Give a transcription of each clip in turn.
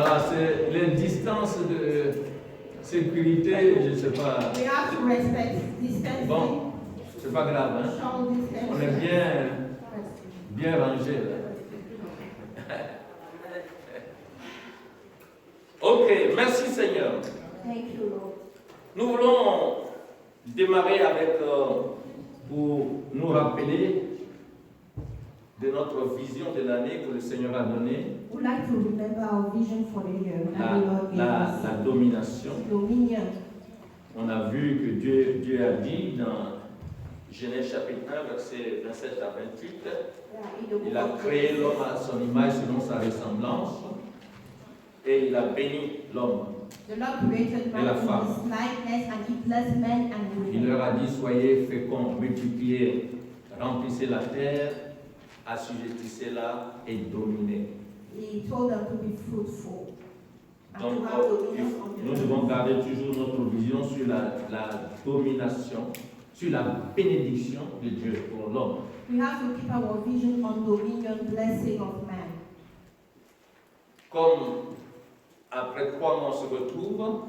Alors, c'est les distances de sécurité, je ne sais pas. We have to respect distancing. Bon, c'est pas grave, hein? Social distancing. On est bien rangé là. Ok, merci Seigneur. Thank you, Lord. Nous voulons démarrer avec, pour nous rappeler de notre vision de l'année que le Seigneur a donnée, We'd like to remember our vision for the year that the Lord gave us. la domination. Dominion. On a vu que Dieu a dit dans Genèse chapitre 1, versets 27 à 28, il a créé l'homme à son image selon sa ressemblance et il a béni l'homme. The Lord created man Et la in femme. His likeness, and He blessed men and Il women. leur a dit, soyez féconds, multipliez, remplissez la terre, assujettissez-la et dominez. He told them to be fruitful and Donc, to have dominion on nous the devons earth. garder toujours notre vision sur la domination, sur la bénédiction de Dieu pour l'homme. We have to keep our vision on dominion, blessing of man. Comme après 3 mois on se retrouve,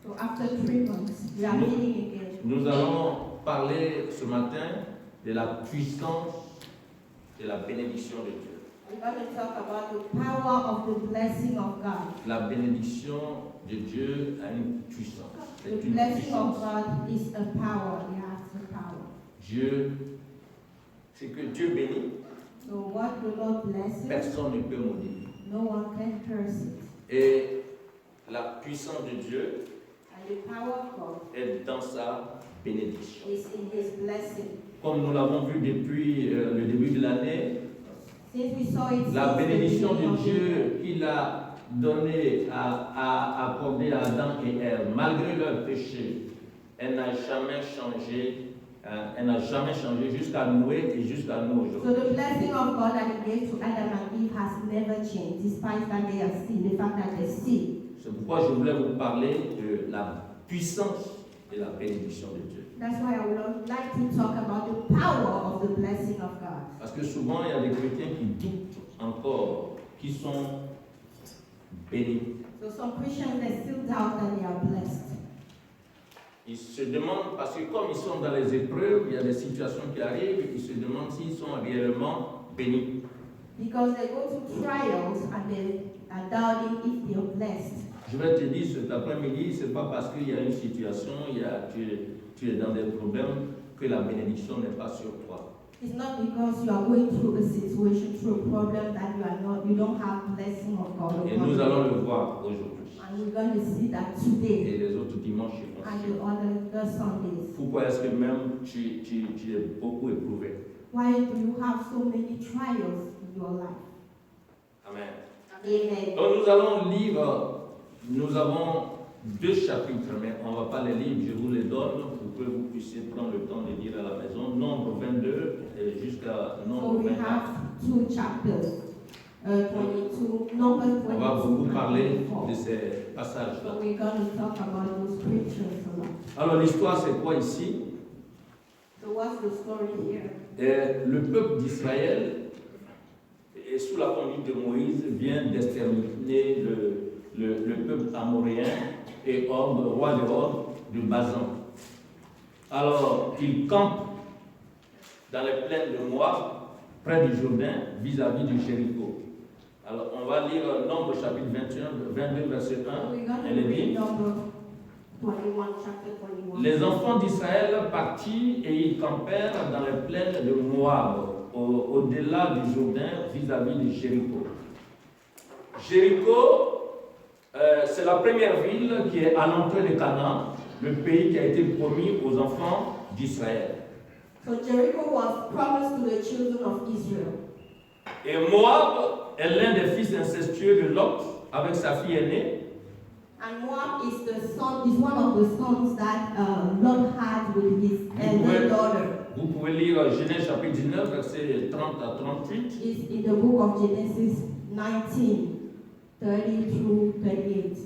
So after 3 months, we are No. meeting again. nous allons parler ce matin de la puissance de la bénédiction de Dieu. We're going to talk about the power of the blessing of God. La bénédiction de Dieu a une puissance. The C'est une blessing puissance. of God is a power. It has a power. Dieu, c'est que Dieu bénit, So what the Lord blesses, personne ne peut maudire. no one can curse it. Et la puissance de Dieu And the power of God est dans sa bénédiction. is in His blessing. Comme nous l'avons vu depuis le début de l'année, Since we saw it, la since the bénédiction beginning de of the year, Dieu qu'il a donnée, a accordée à Adam et Ève, malgré leur péché, elle n'a jamais changé. Elle n'a jamais changé jusqu'à Noé et jusqu'à nous So aujourd'hui. the blessing of God that He gave to Adam and Eve has never changed, despite that they are sin, the fact that they sin. C'est pourquoi je voulais vous parler de la puissance et la bénédiction de Dieu. That's why I would like to talk about the power of the blessing of God. Parce que souvent, il y a des chrétiens qui doutent encore, qui sont bénis. So some Christians, they still doubt that they are blessed. Ils se demandent, parce que comme ils sont dans les épreuves, il y a des situations qui arrivent, ils se demandent s'ils sont réellement bénis. Because they go through trials and they are doubting if they are blessed. Je vais te dire cet après-midi, ce n'est pas parce qu'il y a une situation, tu es dans des problèmes, que la bénédiction n'est pas sur toi. It's not because you are going through a situation, through a problem, that you don't have blessing of God Et upon nous you. allons le voir aujourd'hui. And we're going to see that today Et les autres dimanches, je pense. and the other Sundays. Pourquoi est-ce que même tu es beaucoup éprouvé? Why do you have so many trials in your life? Amen. Amen. Donc nous allons lire, nous avons 2 chapitres, mais on ne va pas les lire, je vous les donne pour que vous puissiez prendre le temps de lire à la maison. Nombre 22 et jusqu'à So Nombre we 24. have 2 chapters, 22, Numbers 22 On va beaucoup and parler 24. de ces passages-là. So we're going to talk about those scriptures a lot. Alors l'histoire c'est quoi ici? So what's the story here? Le peuple d'Israël, et sous la conduite de Moïse, vient d'exterminer le peuple amoréen et Og, roi de Og, de Bazan. Alors, il campe dans les plaines de Moab, près du Jourdain, vis-à-vis de Jéricho. Alors, on va lire Nombre chapitre 22, verset 1. We're going Elle to est dit, read Number 21, chapter 21. les enfants d'Israël partirent et ils campèrent dans les plaines de Moab, au-delà du Jourdain, vis-à-vis de Jéricho. Jéricho, c'est la première ville qui est à l'entrée de Canaan, le pays qui a été promis aux enfants d'Israël. So Jericho was promised to the children of Israel. Et Moab est l'un des fils incestueux de Lot avec sa fille aînée. And Moab is one of the sons that Lot had with his elder daughter. Vous pouvez lire Genèse chapitre 19, versets 30 à 38. It's in the book of Genesis 19, 30 through 38.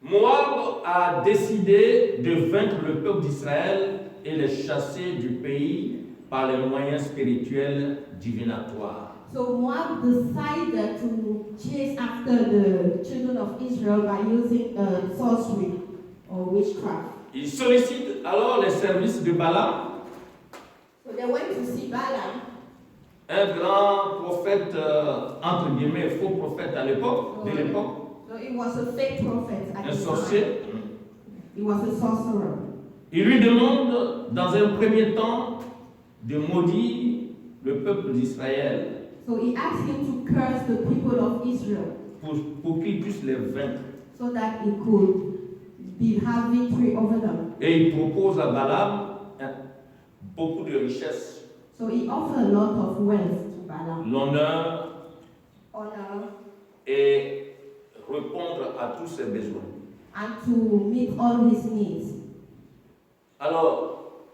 Moab a décidé de vaincre le peuple d'Israël et les chasser du pays par les moyens spirituels divinatoires. So Moab decided to chase after the children of Israel by using sorcery or witchcraft. Il sollicite alors les services de Balaam, So they went to see Balaam. un grand prophète, entre guillemets, faux prophète à l'époque, de l'époque, So it was a fake prophet at un the sorcier. time. He was a sorcerer. Il lui demande, dans un premier temps, de maudire le peuple d'Israël So he asked him to curse the people of Israel pour qu'il puisse les vaincre. so that he could have victory over them. Et il propose à Balaam beaucoup de richesses, So he offered a lot of wealth to Balaam, l'honneur honor, et répondre à tous ses besoins. and to meet all his needs. Alors,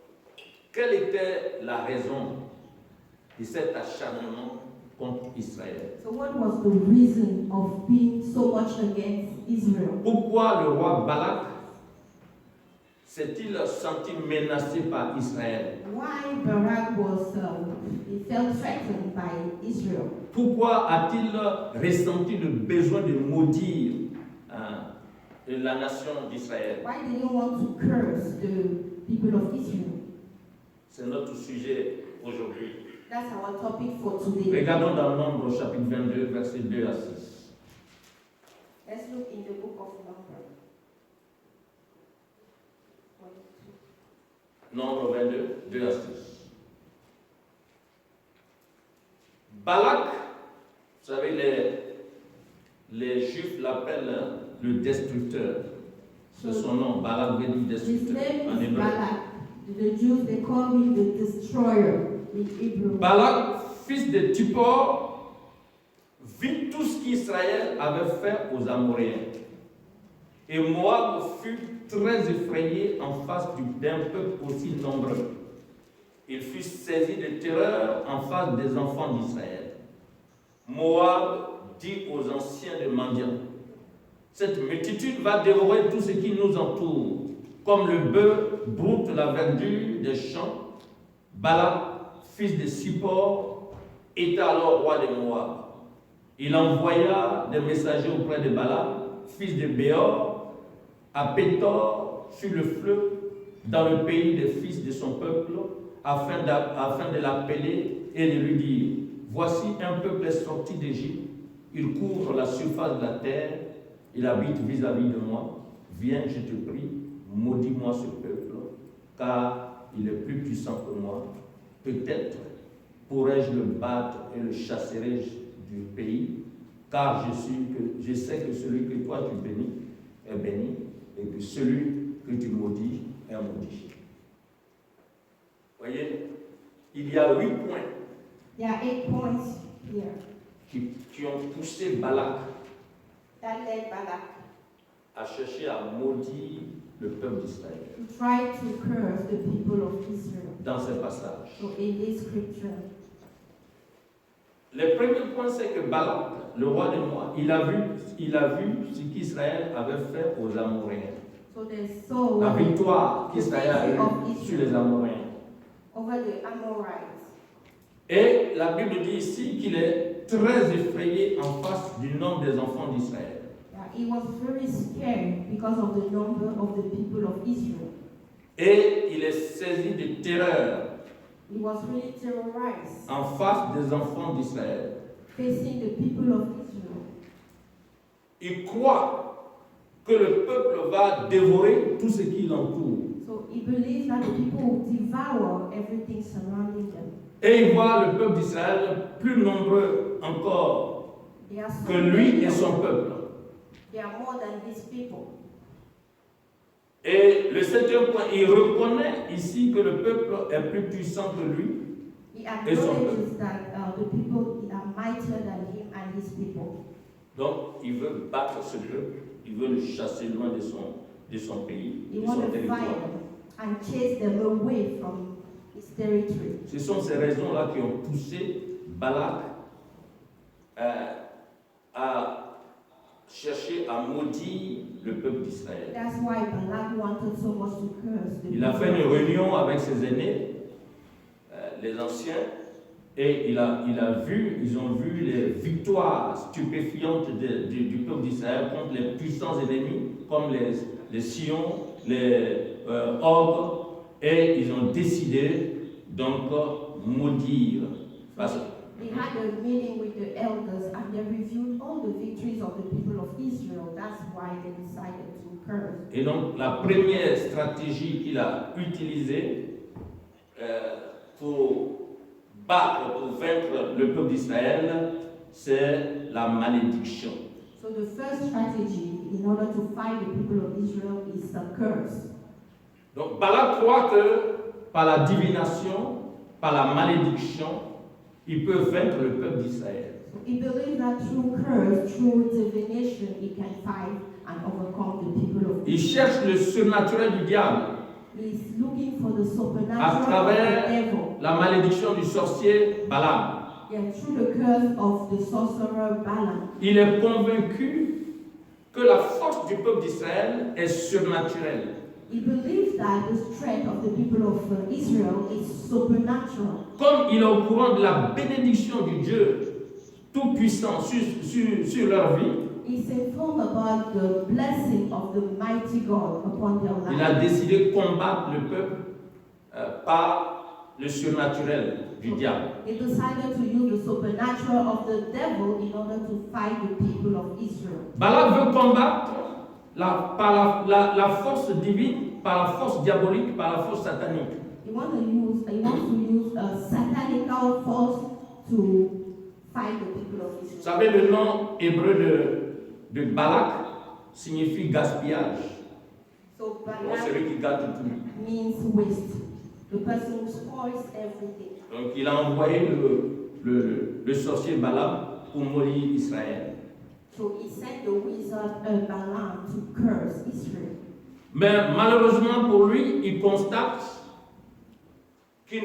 quelle était la raison de cet acharnement contre Israël? So what was the reason of being so much against Israel? Pourquoi le roi Balak s'est-il senti menacé par Israël? Why Barak he felt threatened by Israel? Pourquoi a-t-il ressenti le besoin de maudire la nation d'Israël? Why did he want to curse the people of Israel? C'est notre sujet aujourd'hui. That's our topic for today. Regardons dans Nombre chapitre 22, versets 2 à 6. Let's look in the book of Numbers. Nombre 22, 2 à 6. Balak, vous savez, les Juifs l'appellent le destructeur. C'est son nom, Balak veut dire His destructeur en name is hébreu. Balak. The Jews, they call him the destroyer in Hebrew. Balak, fils de Tuppor, vit tout ce qu'Israël avait fait aux Amoréens. Et Moab fut très effrayé en face d'un peuple aussi nombreux. Il fut saisi de terreur en face des enfants d'Israël. Moab dit aux anciens de Madian, cette multitude va dévorer tout ce qui nous entoure, comme le bœuf broute la verdure des champs. Balak, fils de Sippor, était alors roi de Moab. Il envoya des messagers auprès de Balak, fils de Béor, à Pétor, sur le fleuve, dans le pays des fils de son peuple, afin de l'appeler et de lui dire, voici un peuple sorti d'Égypte, il couvre la surface de la terre, il habite vis-à-vis de moi, viens, je te prie, maudis-moi ce peuple, car il est plus puissant que moi. Peut-être pourrais-je le battre et le chasserai-je du pays, car je sais que celui que toi tu bénis est béni, et que celui que tu maudis est maudit. Voyez, il y a 8 points There are 8 points here qui ont poussé Balak that led Balak à chercher à maudire le peuple d'Israël. to try to curse the people of Israel. Dans ces passages. So in this scripture, Le premier point, c'est que Balak, le roi de Moab, il a vu ce qu'Israël avait fait aux Amoréens. so they saw La what victoire qu'Israël a eue sur les Amoréens. over the Amorites. Et la Bible dit ici qu'il est très effrayé en face du nombre des enfants d'Israël. He was very scared because of the number of the people of Israel. Et il est saisi de terreur He was really terrorized en face des enfants d'Israël. facing the people of Israel. Il croit que le peuple va dévorer tout ce qui l'entoure. So he believes that the people will devour everything surrounding them. Et il voit le peuple d'Israël plus nombreux encore They are so que lui many et of son them. peuple. They are more than these people. Et le septième point, il reconnaît ici que le peuple est plus puissant que lui. He Et son acknowledges that the people are mightier than him and his people. Donc, il veut battre ce peuple, il veut le chasser loin de son pays, He de wants son to territoire. fight them and chase them away from his territory. Ce sont ces raisons-là qui ont poussé Balak à chercher à maudire le peuple d'Israël. That's why Balak wanted so much to curse the Il a fait people. une réunion avec ses aînés, les anciens, Et ils ont vu les victoires stupéfiantes du peuple d'Israël contre les puissants ennemis, comme les Sion, les Og, et ils ont décidé donc maudire. Parce que They had a meeting with the elders and they reviewed all the victories of the people of Israel. That's why they decided to curse. Et donc, la première stratégie qu'il a utilisée pour battre, pour vaincre le peuple d'Israël, c'est la malédiction. So the first strategy in order to fight the people of Israel is the curse. Donc, Balak croit que par la divination, par la malédiction, il peut vaincre le peuple d'Israël. So he believes that through curse, through divination, he can fight and overcome the people of Il Israel. cherche le surnaturel du diable He's looking for the à supernatural of the travers devil. la malédiction du sorcier Balaam. Yeah, through the curse of the sorcerer Balaam. Il est convaincu que la force du peuple d'Israël est surnaturelle. He believes that the strength of the people of Israel is supernatural. Comme il est au courant de la bénédiction du Dieu Tout-Puissant sur leur vie, He's informed about the blessing of the mighty God upon their il life. a décidé de combattre le peuple par le surnaturel du diable. He decided to use the supernatural of the devil in order to fight the people of Israel. Balaam veut combattre par la force divine, par la force diabolique, par la force satanique. He wants to use a satanical force to fight the people of Vous Israel. savez, le nom hébreu de Balak signifie gaspillage. So Donc, Balak celui qui gâte tout. means waste. The person who spoils everything. Donc, il a envoyé le sorcier Balaam pour maudire Israël. So he sent the wizard Balaam to curse Israel. Mais malheureusement pour lui, il constate que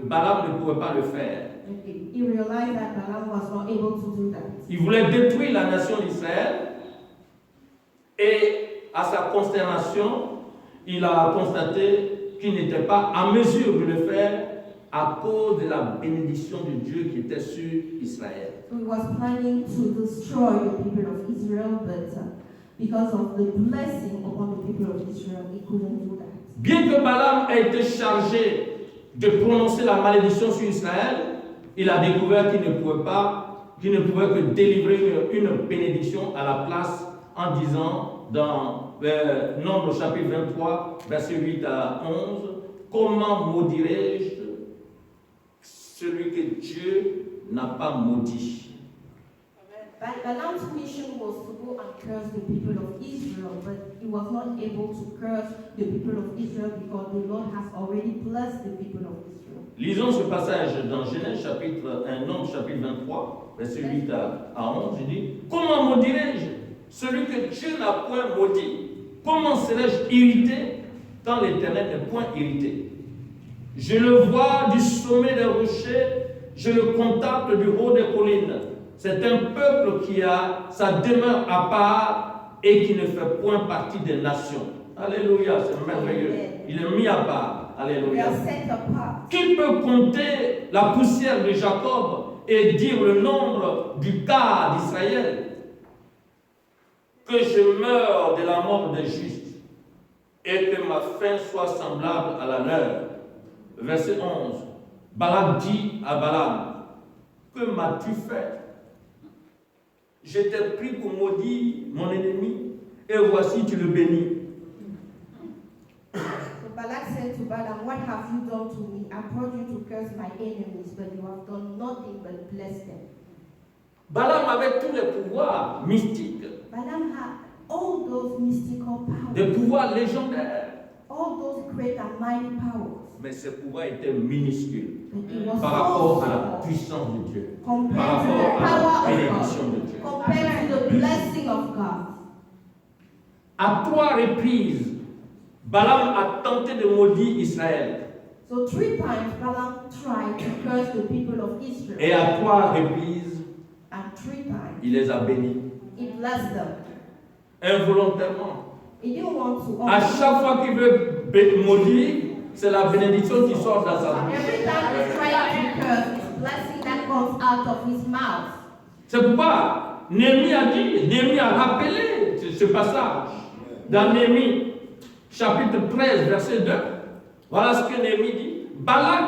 Balaam ne pouvait pas le faire. He realized that Balaam was not able to do that. Il voulait détruire la nation d'Israël et à sa consternation, il a constaté qu'il n'était pas en mesure de le faire à cause de la bénédiction de Dieu qui était sur Israël. So he was planning to destroy the people of Israel, but because of the blessing upon the people of Israel, he couldn't do that. Bien que Balaam ait été chargé de prononcer la malédiction sur Israël, il a découvert qu'il ne pouvait que délivrer une bénédiction à la place en disant dans Nombre chapitre 23, verset 8 à 11, comment maudirai-je celui que Dieu n'a pas maudit? Balaam's mission was to go and curse the people of Israel, but he was not able to curse the people of Israel because the Lord has already blessed the people of Israel. Lisons ce passage dans Genèse chapitre 1, Nombre chapitre 23, verset 8 à 11, il dit, comment maudirai-je celui que Dieu n'a point maudit? Comment serais-je irrité quand l'Éternel n'est point irrité? Je le vois du sommet des rochers, je le contemple du haut des collines. C'est un peuple qui a sa demeure à part et qui ne fait point partie des nations. Alléluia, c'est merveilleux. Il est mis à part. We Alléluia. are set apart. Qui peut compter la poussière de Jacob et dire le nombre du quart d'Israël? Que je meure de la mort des justes et que ma fin soit semblable à la leur. Verset 11. Balak dit à Balaam, que m'as-tu fait? Je t'ai pris pour maudire mon ennemi et voici tu le bénis. So Balak said to Balaam, what have you done to me? I brought you to curse my enemies, but you have done nothing but bless them. Balaam avait tous les pouvoirs mystiques, Balaam had all those mystical des powers, pouvoirs légendaires, all those great and mighty powers. mais ces pouvoirs étaient minuscules But it was par rapport so à la small puissance de Dieu, par compared to the rapport à la power of bénédiction God, de Dieu. compared to the blessing of God. À 3 reprises, Balaam a tenté de maudire Israël. So 3 times Balaam tried to curse the people of Israel, Et à 3 reprises, and 3 times il les a bénis. he blessed them. Involontairement. He didn't want to. À chaque fois qu'il veut maudire, c'est la bénédiction qui sort dans sa bouche. Every time he's trying to curse, it's blessing that comes out of his mouth. C'est pourquoi Néhémie a dit, Néhémie a rappelé ce passage dans Néhémie, chapitre 13, verset 2. Voilà ce que Néhémie dit. Balak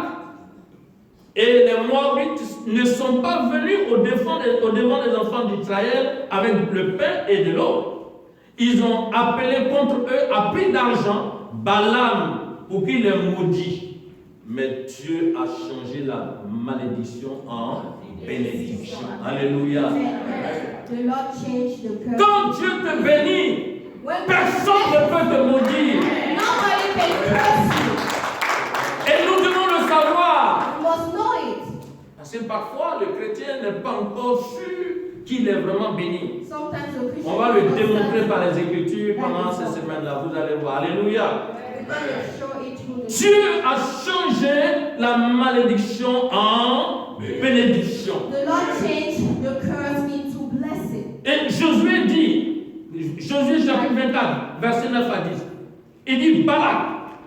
et les Moabites ne sont pas venus au devant des enfants d'Israël avec le pain et de l'eau. Ils ont appelé contre eux à prix d'argent Balaam pour qu'il les maudit. Mais Dieu a changé la malédiction en bénédiction. Alléluia. The Lord changed the curse. Quand Dieu te bénit, personne ne peut te maudire. Nobody can curse you. Et nous devons le savoir. You must know it. Parce que parfois, le chrétien n'est pas encore sûr qu'il est vraiment béni. Sometimes the Christian On va le démontrer par les Écritures pendant ces semaines-là. Vous allez voir. Alléluia. Dieu a changé la malédiction en bénédiction. The Lord changed the curse into blessing. Et Josué dit, Josué chapitre 24, verset 9 à 10, il dit, Balak,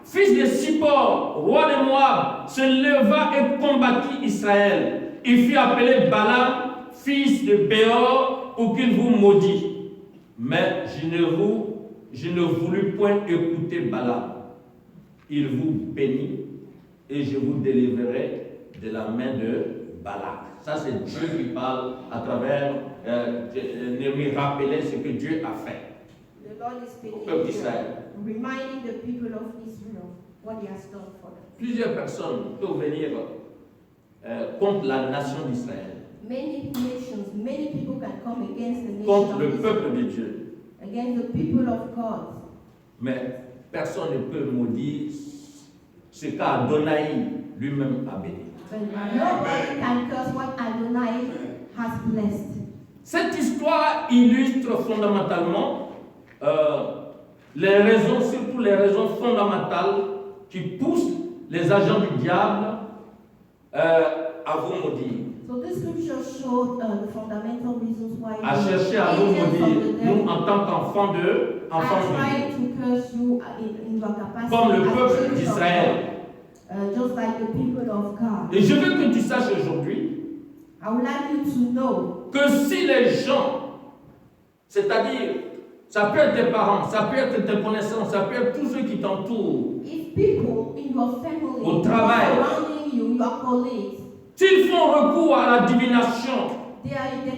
fils de Sippor, roi de Moab, se leva et combattit Israël. Il fit appeler Balaam, fils de Béor, pour qu'il vous maudit. Mais je ne voulus point écouter Balaam. Il vous bénit et je vous délivrerai de la main de Balak. Ça, c'est Dieu qui parle à travers Néhémie rappeler ce que Dieu a fait. The Lord is speaking Au peuple d'Israël. reminding the people of Israel what he has done for them. Plusieurs personnes peuvent venir contre la nation d'Israël, Many nations, many people can come against the nation contre of le Israel, peuple de Dieu. against the people of God. Mais personne ne peut maudire ce qu'Adonai lui-même a béni. But nobody can curse what Adonai has blessed. Cette histoire illustre fondamentalement les raisons, surtout les raisons fondamentales qui poussent les agents du diable à vous maudire, So this scripture showed the fundamental reasons why à chercher à nous angels of maudire, the nous devil en tant qu'enfants de are Dieu, trying to curse you in your capacity comme le as peuple children of d'Israël. God, just like the people of God. Et je veux que tu saches aujourd'hui I would like you to know que si les gens, c'est-à-dire, ça peut être tes parents, ça peut être tes connaissances, ça peut être tous ceux qui t'entourent, if people in your family, au travail, surrounding you, your colleagues, s'ils font recours à la divination, they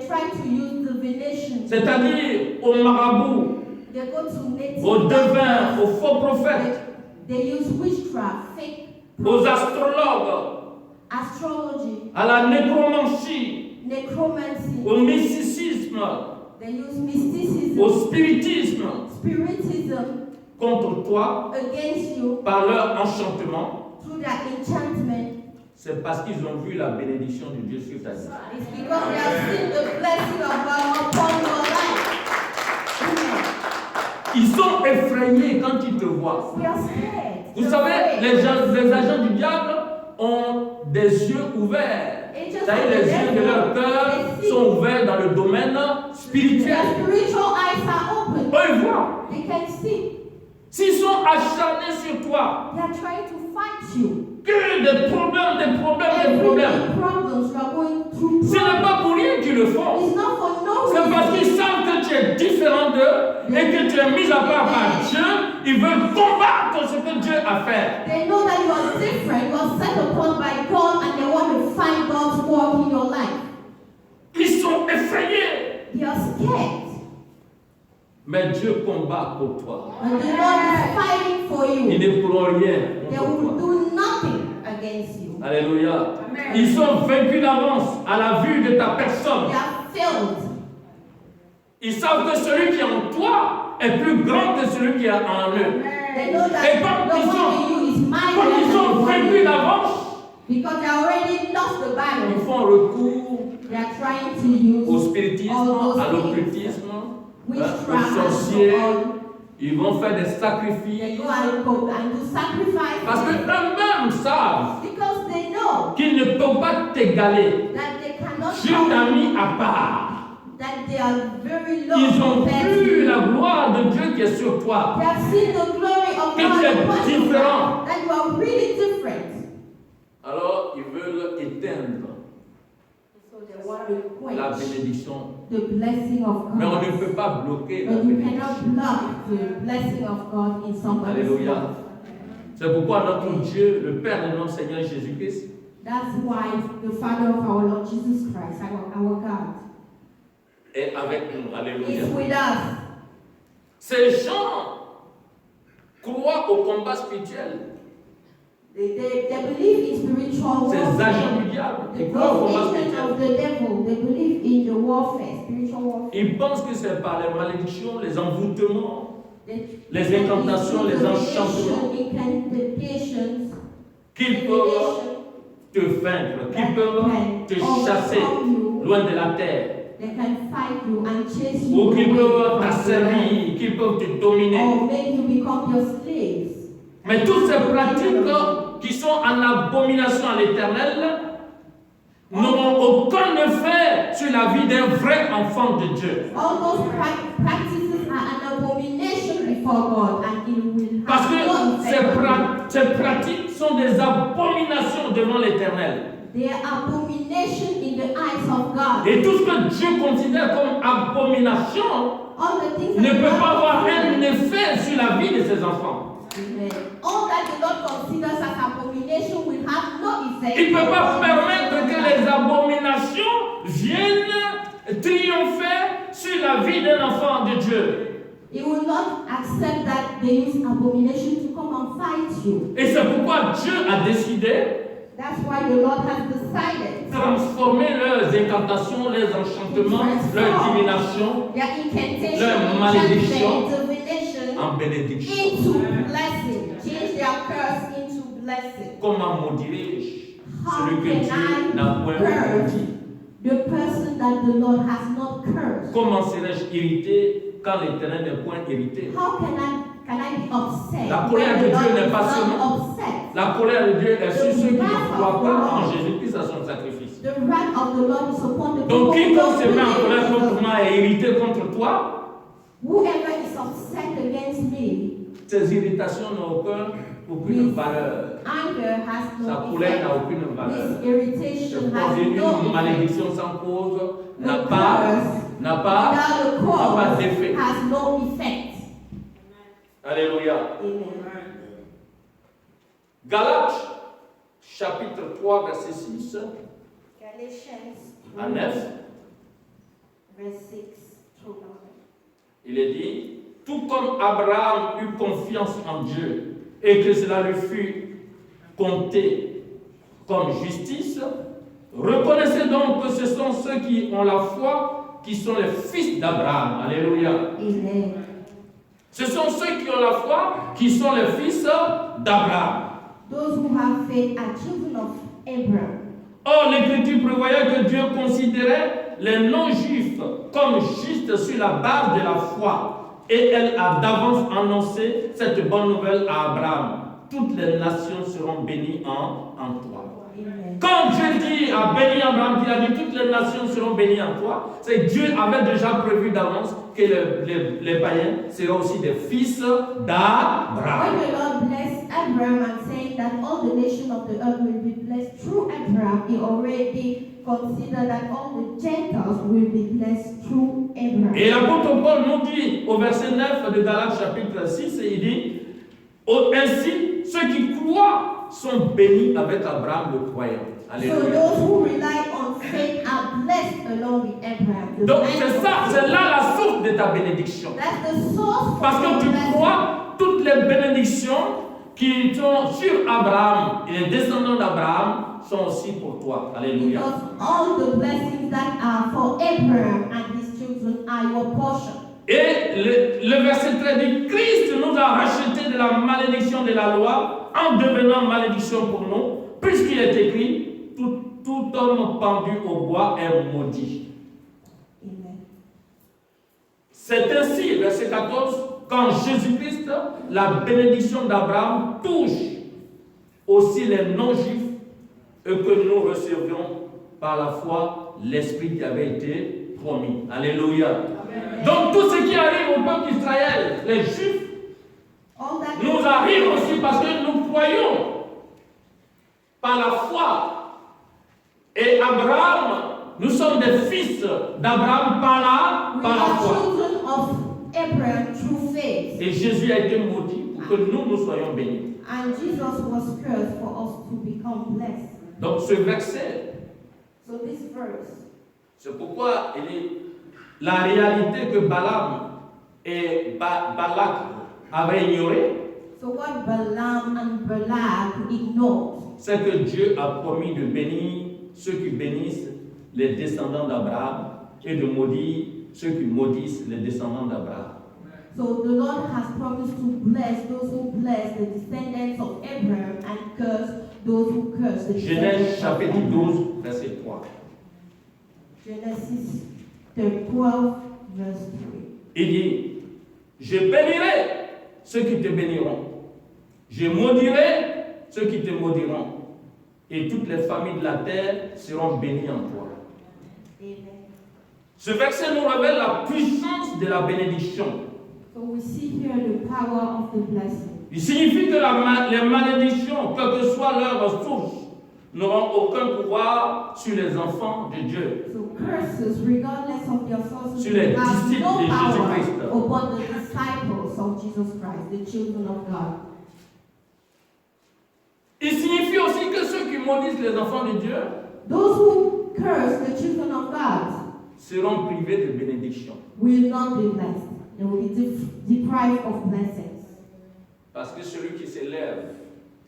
try to use divination. c'est-à-dire aux marabouts, They go to native aux devins, doctors. aux faux prophètes, They use witchcraft, fake aux astrologues, astrology, à la nécromancie, necromancy. au mysticisme, They use mysticism, au spiritisme, spiritism contre toi, against you par leur enchantement, through their enchantment. c'est parce qu'ils ont vu la bénédiction de Dieu sur ta vie. It's because they have seen the blessing of God upon your life. Amen. Ils sont effrayés quand ils te voient. We are scared. Vous savez, les agents du diable ont des yeux ouverts. C'est-à-dire les yeux de leur cœur sont ouverts dans le domaine Their spirituel. spiritual eyes are open. Eux, ils voient. They can see. S'ils sont acharnés sur toi, They are trying to fight you. que des problèmes. Every problems you are going through. Ce n'est pas pour rien qu'ils le font. It's not for no C'est parce reason. qu'ils savent que tu es différent d'eux et que tu es mis à part par Dieu. Ils veulent combattre ce que Dieu a fait. They know that you are different, you are set upon by God, and they want to find God's work in your life. Ils sont effrayés. They are scared. Mais Dieu combat pour toi. And the Lord is fighting for Ils you. ne pourront rien They contre will toi. do nothing against you. Alléluia. Ils sont vaincus d'avance à la vue de ta personne. They are filled. Ils savent que celui qui est en toi est plus grand que celui qui est en eux. They know that Et comme the ils one in you is comme mightier ils sont than the vaincus one in you. d'avance, Because they already lost the ils battle. font recours They are trying to use au spiritisme, all those à things. l'occultisme, aux Witchcraft and sorciers. so on. Ils vont faire des They sacrifices. go and do sacrifice. Parce qu'eux-mêmes savent Because they know qu'ils ne peuvent pas t'égaler. that they cannot Dieu t'a mis à part. that they are very low Ils ont compared to vu you. la gloire de Dieu qui est sur toi. They have seen the glory of Que God tu es upon you, différent. that you are really éteindre So they want to la quench bénédiction. the blessing of Mais on ne God. peut pas bloquer la But you bénédiction. cannot block the blessing of God in somebody's Alléluia. life. C'est pourquoi notre Dieu, le Père de notre Seigneur Jésus-Christ, That's why the Father of our Lord Jesus Christ, our God, est avec nous. Alléluia. is with us. Ces gens croient au combat spirituel. They believe in spiritual Ces warfare. agents du diable, ils croient au combat Those agents spirituel. of the devil, they believe in the warfare, spiritual warfare. Ils pensent que c'est par les malédictions, les envoûtements, They les incantations, les enchantements incantations, qu'ils peuvent te vaincre, qu'ils peuvent te chasser loin de la terre, they can fight you and chase you ou qu'ils away peuvent from the land, t'asservir, qu'ils peuvent te dominer. or make you become your slaves. Mais toutes ces pratiques qui sont en abomination à l'Éternel n'auront aucun effet sur la vie d'un vrai enfant de Dieu. All those practices are an abomination before God, and it will Parce have que no effect. ces pratiques sont des abominations devant l'Éternel. They are abomination in the eyes of God. Et tout ce que Dieu considère comme abomination All the things ne that peut God pas avoir un considers- effet sur la vie de ses enfants. Amen. All that the Lord considers as abomination will have no effect. Il ne peut pas on permettre que God. les abominations viennent triompher sur la vie d'un enfant de Dieu. He will not accept that they use abomination to come and fight you. Et c'est pourquoi Dieu a décidé That's why the Lord has decided de transformer leurs incantations, leurs enchantements, leurs divinations their incantation, Leur malédiction enchantment, divination en bénédiction. into blessing. Change their curse into blessing. Comment maudirais-je How celui que can Dieu I n'a point curse maudit? the person that the Lord has not cursed? Comment serais-je irrité quand l'Éternel n'est point irrité? How can I be upset? La colère when de the Dieu Lord n'est is pas not sur nous. upset? La colère de Dieu est sur ceux qui ne croient pas en Jésus-Christ à son sacrifice. The wrath of the Lord is upon the Donc people who quiconque se don't met en colère believe in contre God. moi et irrité contre toi, Whoever is upset against me, ces irritations n'ont aucune valeur. anger has Sa no colère n'a effect. aucune valeur. This irritation has Poser no une effect. malédiction sans cause The n'a pas without a cause d'effet. has no effect. Alléluia. Amen. Galates, chapitre 3, verset 6 Galatians à 9, verse 6 through 9. il est dit, tout comme Abraham eut confiance en Dieu et que cela lui fut compté comme justice, reconnaissez donc que ce sont ceux qui ont la foi qui sont les fils d'Abraham. Alléluia. Amen. Ce sont ceux qui ont la foi qui sont les fils d'Abraham. Those who have faith are children of Abraham. Or, l'Écriture prévoyait que Dieu considérait les non-juifs comme justes sur la base de la foi. Et elle a d'avance annoncé cette bonne nouvelle à Abraham. Toutes les nations seront bénies en toi. Amen. Quand Dieu dit à béni Abraham, qu'il a dit toutes les nations seront bénies en toi, c'est que Dieu avait déjà prévu d'avance que les païens seront aussi des fils d'Abraham. When the Lord blessed Abraham and saying that all the nations of the earth will be blessed through Abraham, he already considered that all the Gentiles will be blessed through Abraham. Et l'apôtre Paul nous dit au verset 9 de Galates chapitre 6, il dit, ainsi ceux qui croient sont bénis avec Abraham le croyant. So Alléluia. those who rely on faith are blessed along with Abraham. The Donc man c'est of ça, faith. c'est là la source de ta bénédiction. That's the source Parce for que your tu blessing. crois toutes les bénédictions qui sont sur Abraham et les descendants d'Abraham sont aussi pour toi. Alléluia. Because all the blessings that are for Abraham and his children are your portion. Et le verset 13 dit, Christ nous a rachetés de la malédiction de la loi en devenant malédiction pour nous, puisqu'il est écrit, tout homme pendu au bois est maudit. Amen. C'est ainsi, verset 14, quand Jésus-Christ, la bénédiction d'Abraham touche aussi les non-juifs et que nous recevions par la foi l'Esprit qui avait été promis. Alléluia. Amen. Donc tout ce qui arrive au peuple d'Israël, les Juifs, All that nous arrive aussi parce que nous croyons par la foi Et Abraham, nous sommes des fils d'Abraham par We la are foi. children of Abraham through faith. Et Jésus a été maudit pour que nous soyons bénis. And Jesus was cursed for us to become blessed. Donc ce verset, So this verse, c'est pourquoi la réalité que Balaam et Balak avaient ignorée, so what Balaam and Balak ignored, c'est que Dieu a promis de bénir ceux qui bénissent les descendants d'Abraham et de maudire ceux qui maudissent les descendants d'Abraham. so the Lord has promised to bless those who bless the descendants of Abraham and curse those who curse the Genèse descendants of chapitre Abraham. 12, verset 3. Genesis 12, verse 3. Il dit, je bénirai ceux qui te béniront, je maudirai ceux qui te maudiront, et toutes les familles de la terre seront bénies en toi. Amen. Ce verset nous révèle la puissance de la bénédiction. So we see here the power of the blessing. Il signifie que les malédictions, quelle que soit leur source, n'auront aucun pouvoir sur les enfants de Dieu. So curses, regardless of their sources, Sur les have disciples no de power Jésus-Christ. upon the disciples of Jesus Christ, the children of God. Il signifie aussi que ceux qui maudissent les enfants de Dieu Those who curse the children of God seront privés de bénédiction. will not be blessed. They will be deprived of blessings. Parce que celui qui s'élève,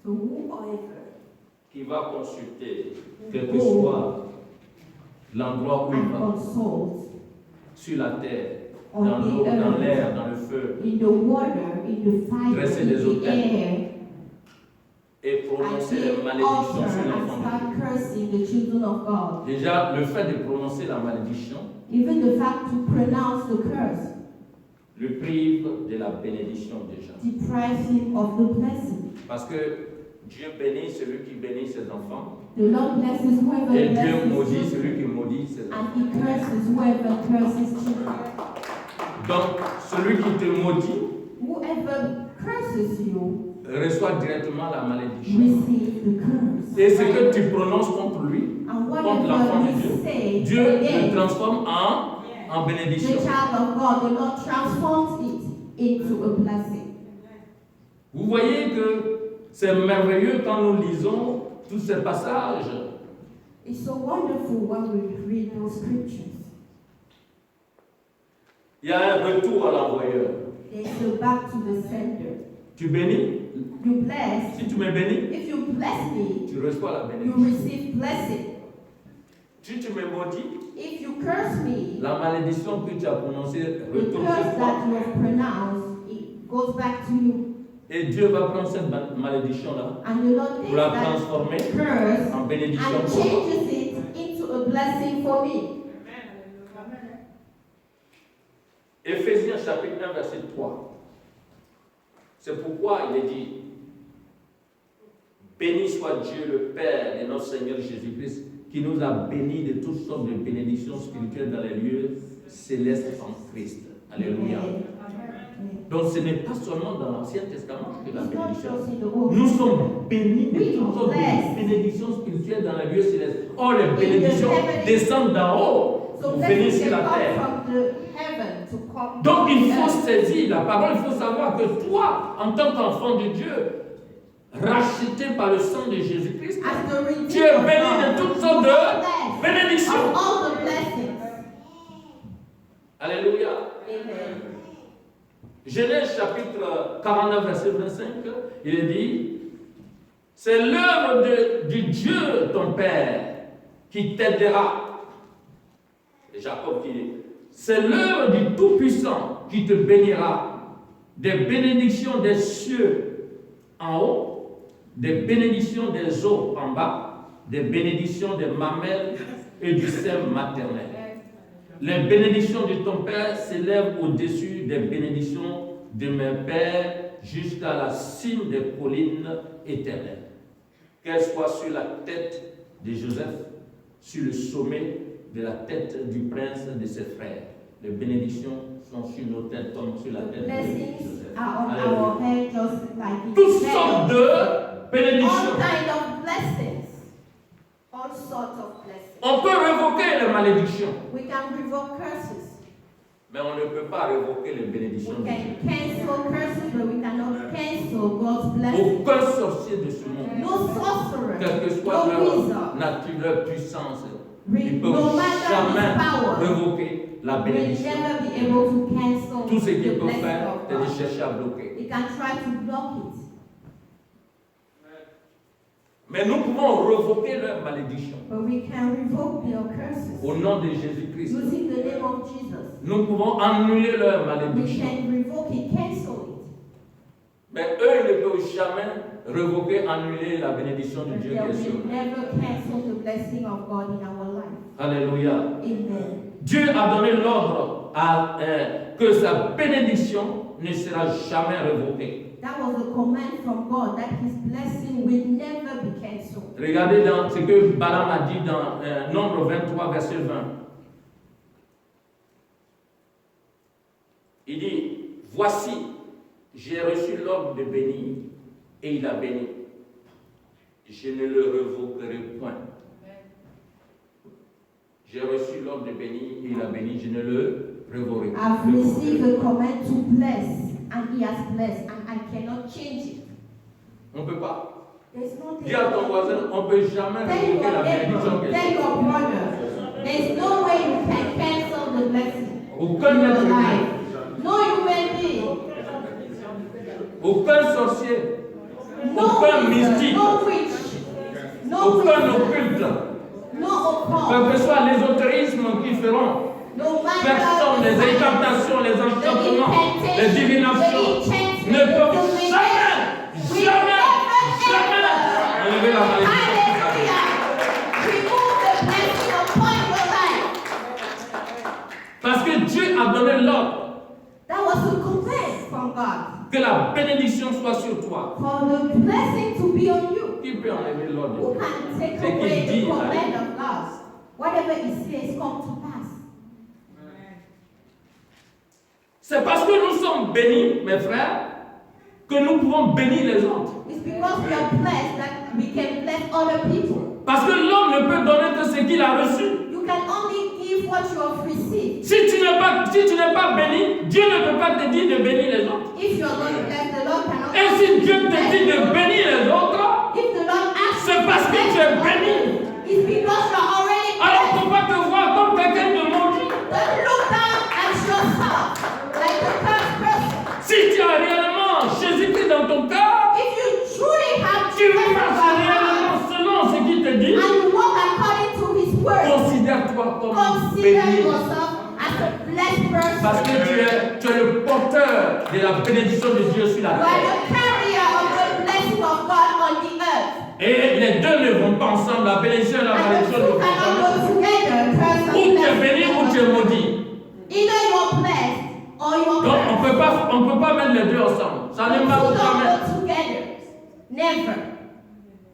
So whoever qui va consulter, quel que soit l'endroit où il and va, consult sur la terre, on dans l'eau, the dans earth, l'air, dans le feu, in the water, in the fire, Dresser in des the autels. air, et and prononcer les take malédictions altar sur and l'enfant de start Dieu. cursing the children of God. Déjà, le fait de prononcer la malédiction Even the fact to pronounce the curse le prive de la bénédiction déjà. deprives him of the blessing. Parce que Dieu bénit celui qui bénit ses enfants The Lord blesses whoever et Dieu blesses maudit children, celui qui maudit ses enfants. and he curses whoever curses children. Donc, celui qui te maudit Whoever curses you reçoit directement la malédiction. receive the curse. Et ce que tu prononces contre lui, And contre l'enfant whatever de Dieu, you say Dieu le against transforme en the bénédiction. child of God, the Lord transforms it into a blessing. Vous voyez que c'est merveilleux quand nous lisons tous ces passages. It's so wonderful when we read those scriptures. Il y a un retour à l'envoyeur. They go back to the sender. Tu bénis, You bless. si tu me bénis, If you bless me, tu reçois la you bénédiction. receive blessing. Si tu me maudis, If you curse me, la malédiction que tu as prononcée the retourne curse sur toi. that you have pronounced, it goes back to you. Et Dieu va prendre cette malédiction-là And the Lord pour takes la that transformer curse en bénédiction and pour toi. changes it into a blessing for me. Éphésiens chapitre 1, verset 3. C'est pourquoi il est dit, béni soit Dieu le Père de notre Seigneur Jésus-Christ, qui nous a bénis de toutes sortes de bénédictions spirituelles dans les lieux célestes en Christ. Alléluia. Amen. Donc ce n'est pas seulement dans l'Ancien Testament que la It's not bénédiction. just in the Old Nous Testament. sommes bénis de toutes sortes de bénédictions spirituelles dans les lieux célestes. Or, les bénédictions descendent d'en haut So pour venir blessings sur can la come terre. from the heaven to come. Donc il to faut earth. saisir la parole, il faut savoir que toi, en tant qu'enfant de Dieu, racheté par le sang de Jésus-Christ, As the redeemed tu es of béni God, de toutes sortes you are de blessed bénédictions. of all the blessings. Alléluia. Amen. Genèse chapitre 49, verset 25, il est dit, c'est l'œuvre du Dieu, ton Père, qui t'aidera. Et Jacob qui dit, c'est l'œuvre du Tout-Puissant qui te bénira, des bénédictions des cieux en haut, des bénédictions des eaux en bas, des bénédictions des mamelles et du sein maternel. Les bénédictions de ton Père s'élèvent au-dessus des bénédictions de mes pères jusqu'à la cime des collines éternelles. Qu'elles soient sur la tête de Joseph, sur le sommet de la tête du prince de ses frères. Les bénédictions sont sur nos têtes comme sur la tête de Blessings Joseph. are on Alléluia. our head just like in Toutes heaven. sortes de All bénédictions. kind of blessings. All sorts of blessings. On peut révoquer les malédictions, We can revoke curses. mais on ne peut pas révoquer les bénédictions We de Dieu. can cancel curses, but we cannot cancel God's blessing. Aucun sorcier de ce monde, No sorcerer, quelle que soit no leur wizard, nature, leur puissance, ils ne no peuvent matter his jamais power, révoquer la will bénédiction. never be able to cancel Tout ce the qu'ils peuvent blessing faire, of c'est de God. chercher à bloquer. He can try to block it. Mais nous pouvons révoquer leur malédiction But we can revoke their curses au nom de Jésus-Christ. using the name of Jesus. Nous pouvons annuler leur We malédiction. can revoke it, cancel it. Mais eux, ils ne peuvent jamais révoquer, annuler la bénédiction de But Dieu they qui est sur will nous. never cancel the blessing of God in our life. Alléluia. Amen. Dieu a donné l'ordre que sa bénédiction ne sera jamais révoquée. That was a command from God that his blessing will never be cancelled. Regardez dans ce que Balaam a dit dans Nombre 23, verset 20. Il dit, voici, j'ai reçu l'ordre de bénir, et il a béni. Je ne le révoquerai point. J'ai reçu l'ordre de bénir, et il a béni, je ne le révoquerai point. I've received a command to bless, and he has blessed, and I cannot change it. On ne peut pas. There's no Dis à ton voisin, on ne peut jamais Tell révoquer your la bénédiction neighbor, que tell Dieu. your brother, there's no way you can cancel the blessing Aucun in être your humain, life. No human being, aucun sorcier, no aucun wizard, mystique, no witch, no aucun wizard, occulte, no occult, quel que soit l'ésotérisme qu'ils feront, no matter personne, the les sign, incantations, les the enchantements, les incantation, divinations the enchantment, ne peuvent the jamais, will jamais, jamais never, enlever la malédiction. hallelujah, remove the blessing upon your life. Parce que Dieu a donné l'ordre That was a command from God que la bénédiction soit sur toi. for the blessing to be on you. Qui peut enlever l'ordre de Who Dieu? can take C'est away qu'il dit, the command of God? Whatever he says come to pass. C'est parce que nous sommes bénis, mes frères, que nous pouvons bénir les autres. It's because we are blessed that we can bless other people. Parce que l'homme ne peut donner que ce qu'il a reçu. You can only give what you have received. Si tu n'es pas béni, Dieu ne peut pas te dire de bénir les autres. If you are not blessed, the Lord cannot. Et si Dieu te dit de bénir les autres, If the Lord asks c'est parce que tu es béni. it's because you are already Alors blessed. on ne peut pas te voir comme quelqu'un de maudit. Don't look down at yourself like a cursed person. Si tu as réellement Jésus-Christ dans ton cœur, If you truly have tu Jesus in marches your heart, réellement selon ce qu'il te dit, and you walk according to his word, considère-toi comme consider béni. yourself as a blessed person. Parce que tu es le porteur de la bénédiction de Dieu sur la You are terre. the carrier of the blessing of God on the earth. Et les deux ne vont pas ensemble, la bénédiction et la And the malédiction ne two vont pas cannot ensemble. go together. Curse and Ou tu es blessing béni ou tu es cannot go maudit. together. Either you are blessed or you are Donc on cursed. ne peut pas mettre les deux ensemble. Ça The ne two marche don't jamais. go together. Never.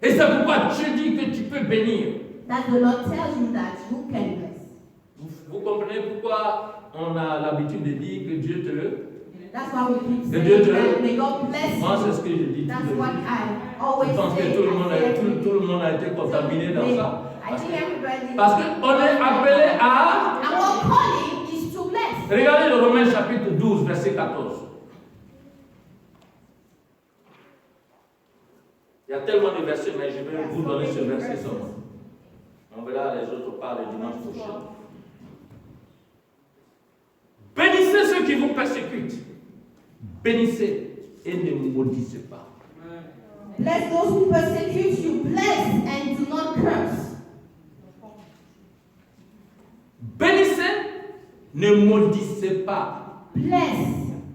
Et c'est pourquoi Dieu dit que tu peux bénir. That the Lord tells you that you can bless. Vous comprenez pourquoi on a l'habitude de dire que Dieu te le... That's why we keep Que saying Dieu te that le... may God bless Moi c'est you. ce que je dis. That's tout le what temps. I always Je pense say. que tout le monde I say tout le monde a été contaminé dans ça. I think everybody. Parce qu'on est appelé à... Our calling is to bless. Regardez le Romains chapitre 12, verset 14. Il y a tellement de versets, mais je vais vous donner ce verset seulement. On verra les autres par le dimanche prochain. Bénissez ceux qui vous persécutent. Bénissez et ne maudissez pas. Bless those who persecute you. Bless and do not curse. Bénissez, ne maudissez pas. Bless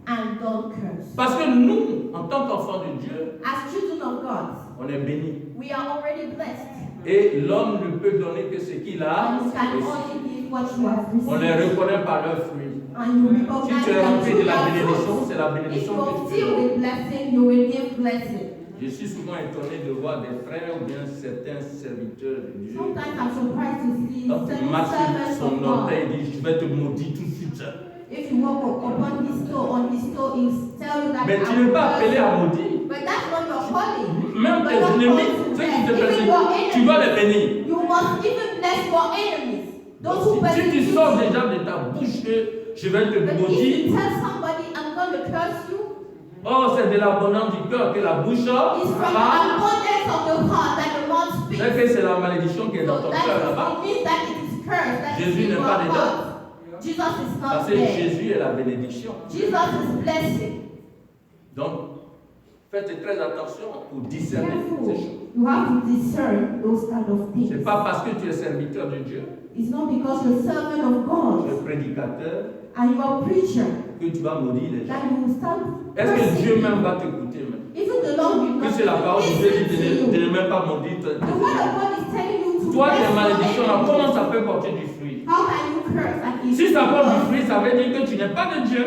and don't curse. Parce que nous, en tant qu'enfants de Dieu, As children of God, on est bénis. we are already blessed. Et l'homme ne peut donner que ce qu'il a And you can reçu. only give what you have On les received. reconnaît par leurs fruits. And you Si recognize tu es that rempli de you la have bénédiction, fruit. c'est la If bénédiction you are que tu filled fais. with blessing, you will give blessing. Je suis souvent étonné de voir des frères ou bien certains serviteurs de Dieu. Sometimes I'm surprised to see Quand tu certain marches servants son of God. orteil, il dit je vais te maudire tout de suite. If you walk upon his toe, on his toe, he'll tell you that Mais I tu will n'es pas curse appelé you. à maudire. But that's not your calling. Même But tes your ennemis, calling to ceux qui bless. te Even your persécutent, tu dois les enemies, bénir. you must even bless bless your enemies. Those Donc, who si tu persecute sors you. déjà de ta bouche que je vais te But if maudire, you tell somebody, I'm going to curse you, oh, c'est de l'abondance du cœur que la bouche it's from the parle. abundance of the heart that the mouth speaks. C'est que c'est la malédiction qui est dans So ton that cœur là-bas. it means that it is cursed. That Jésus is in n'est your pas dedans. heart. Jesus is not Parce que there. Jésus est la bénédiction. Jesus is blessing. Donc, faites très attention pour discerner ces Careful. choses. You have to discern those kind of Ce n'est things. pas parce que tu es serviteur de Dieu, It's not because you're a servant of tu God es prédicateur, and you're a preacher que tu vas maudire les gens. that you will start Est-ce que cursing Dieu people. même va t'écouter même? Even the Lord will Que not c'est la parole de Dieu listen qui to ne you. t'est même pas maudit. The word of God is telling you to Toi, bless tes your malédictions là, enemies. comment ça peut porter du fruit? How can you curse and Si if ça porte du you fruit, ça veut dire que tu n'es pas de Dieu.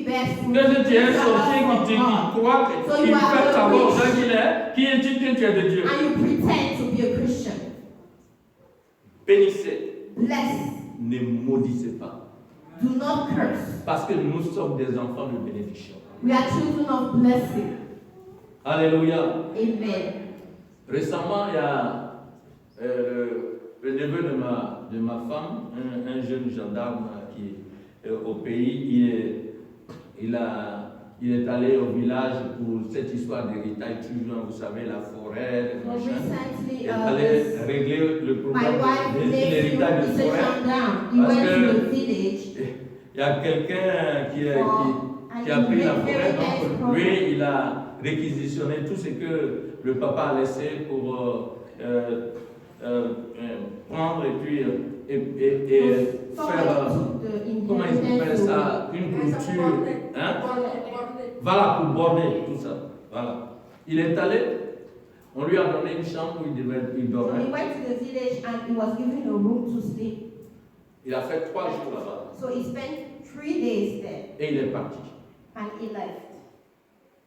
bear fruit, Que tu es un you are sorcier not qui from God. croit, So qui you are fait a savoir aux witch. gens qui dit que tu es de Dieu. And you pretend to be a Christian. Bénissez, Bless. ne maudissez pas. Do not curse. Parce que nous sommes des enfants de bénédiction. We are children of blessing. Alléluia. Amen. Récemment, il y a le neveu de ma femme, un jeune gendarme qui est au pays. Il est allé au village pour cette histoire d'héritage, toujours, vous savez, la forêt, le So machin. recently, Il est allé régler le my problème wife de nephew l'héritage de is a forêt. gendarme. He Parce went que- to the village Il y a quelqu'un qui a pris la forêt, donc lui, il a réquisitionné tout ce que le papa a laissé pour prendre et puis faire, comment ils appellent ça, une culture, hein? Voilà, pour border tout ça. Voilà. Il est allé, on lui a donné une chambre où il So dormait. he went to the village and he was given a room to sleep. Il a fait 3 jours là-bas So he spent 3 days there et il est parti. and he left.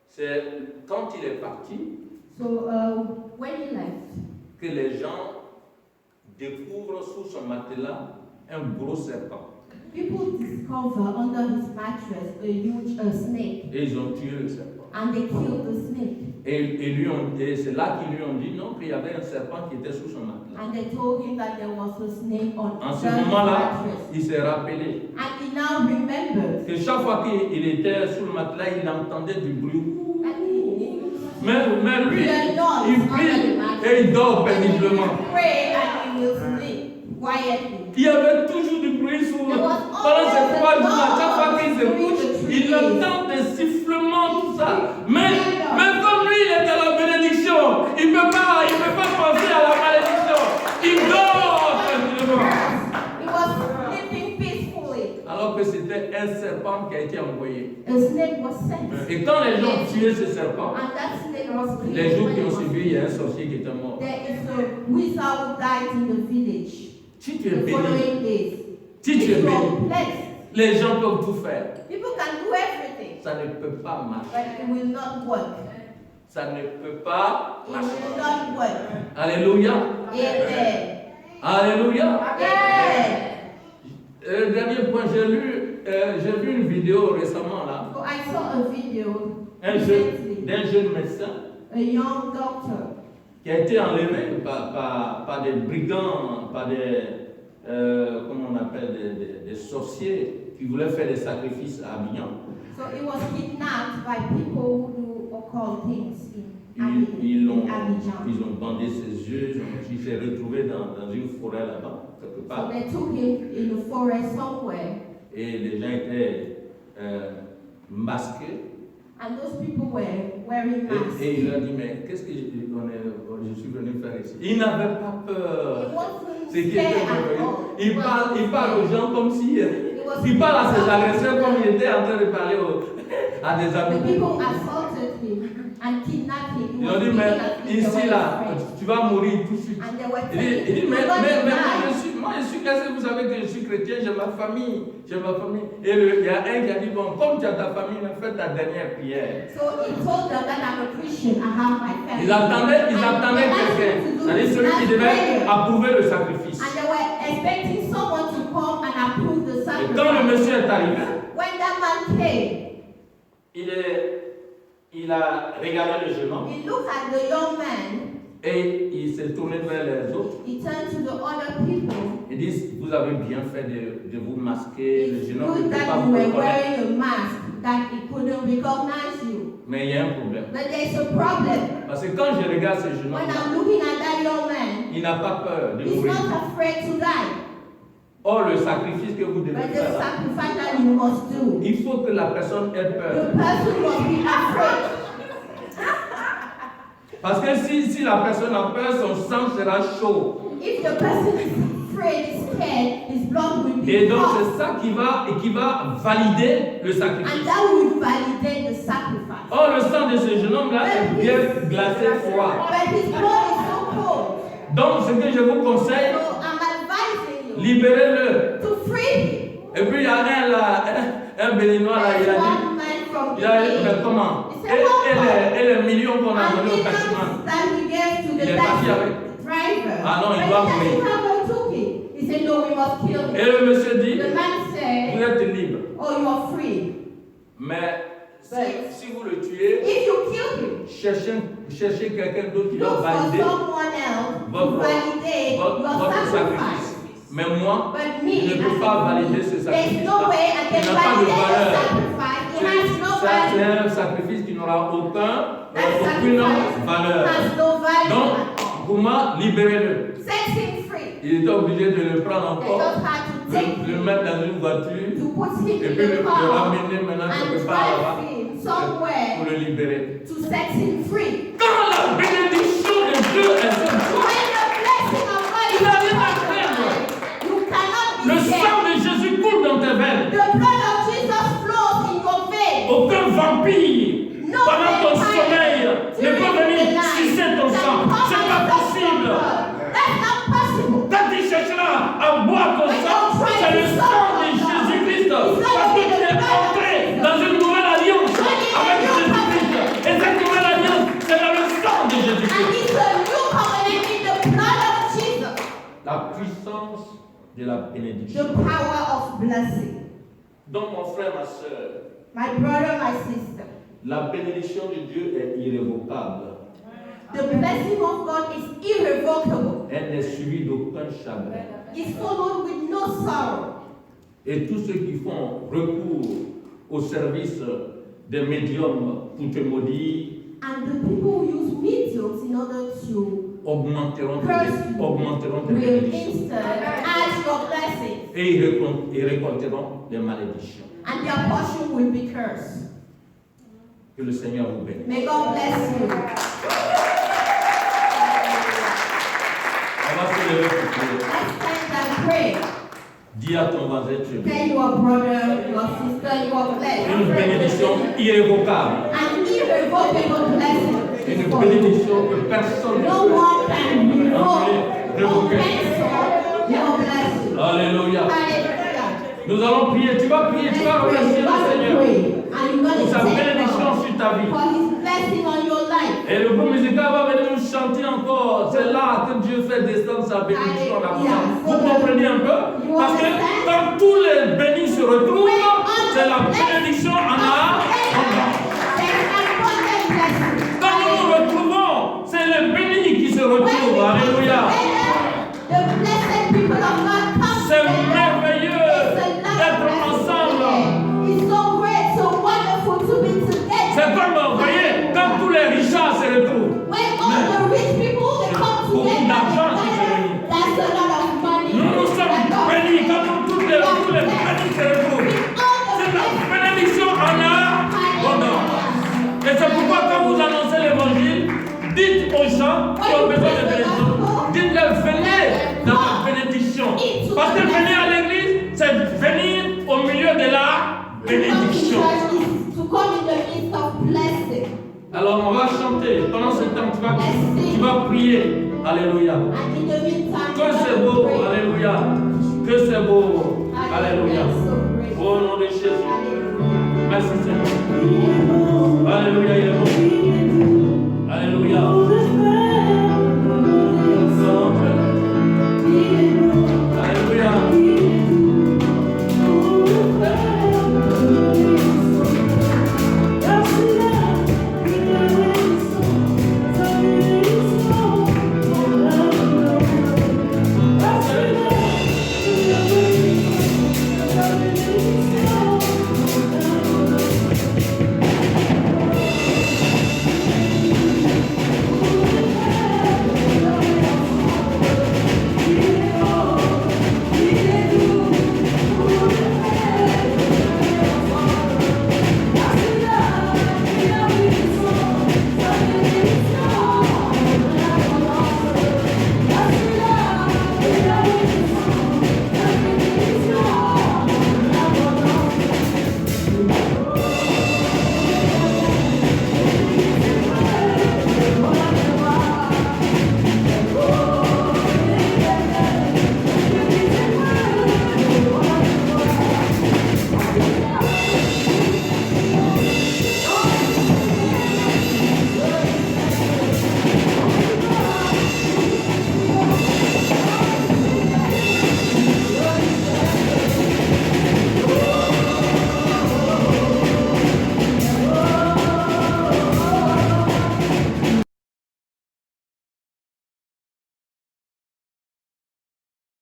C'est quand il est parti So when he left, que les gens découvrent sous son matelas un gros serpent. people discover under his mattress a huge snake Et ils ont tué le serpent. and they killed the snake. Et c'est là qu'ils lui ont dit non, qu'il y avait un serpent qui était sous son matelas. And they told him that there was a snake on En ce his moment-là, mattress. il s'est rappelé And he now remembers. que chaque fois qu'il était sous le matelas, il entendait du bruit. And Mais lui, he knows il under the prie mattress. et il dort And he péniblement. will pray and he will sleep quietly. Il y avait toujours du bruit sous There was pendant ces always 3 a jours-là. Chaque fois qu'il se noise couche, during the il 3 days. entend des sifflements, tout ça. Mais comme lui, il est dans la bénédiction, il ne peut pas penser à la malédiction. Il dort tranquillement. He was sleeping peacefully. Alors que c'était un serpent qui a été envoyé. A snake was sent. Et quand les gens ont tué ce serpent, And that snake was killed. les jours qui when ont it was suivi, il y a un sorcier qui était mort. There is a wizard who died in the village. Si tu es The béni, following days. si tu es If you are béni, blessed, les gens peuvent tout faire. people can do everything, Ça ne peut pas marcher. but it will not work. Ça ne peut pas It marcher. will not work. Alléluia. Amen. Alléluia. Amen. Dernier point, j'ai vu une vidéo récemment là, So I saw a video d'un recently. jeune médecin A young doctor qui a été enlevé par des brigands, par comment on appelle, des sorciers qui voulaient faire des sacrifices à Avignon. So he was kidnapped by people who do occult things in Ils Abidjan. ont bandé ses yeux, il s'est retrouvé dans une forêt là-bas, quelque So part. they took him in a forest somewhere, Et les gens étaient masqués. and those people were wearing masks. Et il a dit, mais qu'est-ce que je suis venu faire ici? Il n'avait pas peur. He wasn't C'est qu'il scared était at préparé. all. Il parle aux gens comme si. Il parle à ses agresseurs comme il était en train de parler à des The amis. people assaulted him and kidnapped him. He Ils was ont dit, speaking mais as if they ici were là, his friends. tu vas mourir tout de suite. And they were Il telling dit, him, mais "You're gonna die." moi je suis cassé, vous savez que je suis chrétien, j'ai ma famille. Et il y a un qui a dit, bon, comme tu as ta famille, fais ta dernière prière. So he told them that I'm a Christian, I have my family. Ils attendaient And they asked quelqu'un, him to do c'est-à-dire this celui qui last devait prayer. approuver le sacrifice. And they were expecting someone to come and approve the Et sacrifice. quand le monsieur est arrivé, When that man came, il a regardé le jeune homme. he looked at the young man Et il s'est tourné vers les autres. He turned to the other people. Il dit, vous avez bien fait de vous masquer. Le It's jeune homme ne good peut pas that you vous were reconnaître. wearing a mask, that he couldn't recognize you. Mais il y a un problème. But there's a problem. Parce que quand je regarde ce jeune When homme, I'm looking at that young man, il n'a pas peur de he's mourir. not afraid to die. Or, le sacrifice que vous devez But the faire, là, sacrifice that you must do, il faut que la personne ait peur. the person must be afraid. Parce que si la personne a peur, son sang sera chaud. If the person is afraid, is scared, his blood will be Et donc, hot. c'est ça qui va valider le sacrifice. And that will validate the sacrifice. Or, le sang de ce jeune homme-là est bien glacé froid. But his blood is so cold. Donc, ce que je vous conseille, So I'm advising you libérez-le. to free him. Et puis, il y a un là, un béninois là, il a There's dit, one man from il a dit, the mais comment? Et les millions qu'on a donnés au taximan. that we gave to Il the est parti taxi avec. driver. Ah non, il But doit the taxi mourir. driver took it. He said, no, we must kill Et him. le monsieur dit, The man vous said, êtes libre. oh, you are free. Mais si vous le tuez, If you kill him, cherchez quelqu'un d'autre qui va look for valider someone else to votre- validate your votre sacrifice. sacrifice. Mais moi, But je me, ne peux pas valider ce there's sacrifice. no way I Il can n'a pas de validate valeur. the sacrifice. It has no value. C'est un sacrifice qui n'aura aucune That valeur. sacrifice has no value Donc, at all. pour moi, libérez-le. Set him free. Il était obligé de le prendre They encore, just had to take le him, mettre dans une voiture, to put him et in puis le the car ramener maintenant and quelque part là-bas drive him pour somewhere le libérer. to set him free. Quand la bénédiction de Dieu est sur toi, When the blessing of God is Il a rien à upon your craindre. life, you cannot le be scared. sang de Jésus coule dans tes veines. The blood of Jesus flows in your veins. Aucun vampire, No pendant ton vampire sommeil, ne during peut the venir night sucer ton can sang. come C'est and pas suck your possible. blood. That's not possible. Quand il cherchera à boire ton sang, c'est le sang de Jésus-Christ. Parce que tu es entré dans une nouvelle alliance avec Jésus-Christ. Et cette nouvelle alliance, c'est dans le sang de And Jésus-Christ. it's a new covenant in the blood of Jesus. La puissance de la The bénédiction. power of blessing. Donc, mon frère, ma soeur, My brother, my sister. la bénédiction de Dieu est irrévocable. The blessing of God is irrevocable. Elle n'est suivie d'aucun chagrin. It's followed with no sorrow. Et tous ceux qui font recours au service des médiums pour te maudire And the people who use mediums in order to augmenteront tes will bénédictions. instead add your blessings. Et ils récolteront des malédictions. And their portion will be cursed. Que le Seigneur vous bénisse. May God bless you. On va se lever pour prier. Let's stand and pray. Dis à ton voisin, tu es béni. Tell your brother, your sister, you are Une blessed. bénédiction irrévocable. An irrevocable blessing. is Une for you. bénédiction que personne ne No peut. one can revoke or cancel your blessing. Alléluia. Hallelujah. Nous allons prier. Tu vas prier, tu vas remercier le Seigneur pour sa bénédiction sur ta vie. For his blessing on your life. Et le groupe musical va venir nous chanter encore. C'est là que Dieu fait descendre sa bénédiction en abondance. Vous comprenez un peu? Parce que quand tous les bénis se retrouvent, c'est la bénédiction en abondance. Quand nous nous retrouvons, c'est les bénis qui se retrouvent. Alléluia. C'est merveilleux d'être ensemble. C'est comme, vous voyez, quand tous les richards se retrouvent. Nous nous sommes bénis quand tous les bénis se retrouvent. C'est la bénédiction en abondance. Et c'est pourquoi quand vous annoncez l'évangile, dites aux gens qui ont besoin de bénédiction, dites-leur venez dans la bénédiction. Parce que venir à l'église, c'est venir au milieu de la bénédiction. Alors on va chanter. Pendant ce temps, tu vas prier. Alléluia. Que c'est beau. Alléluia. Que c'est beau. Alléluia. Au nom de Jésus. Merci Seigneur. Alléluia.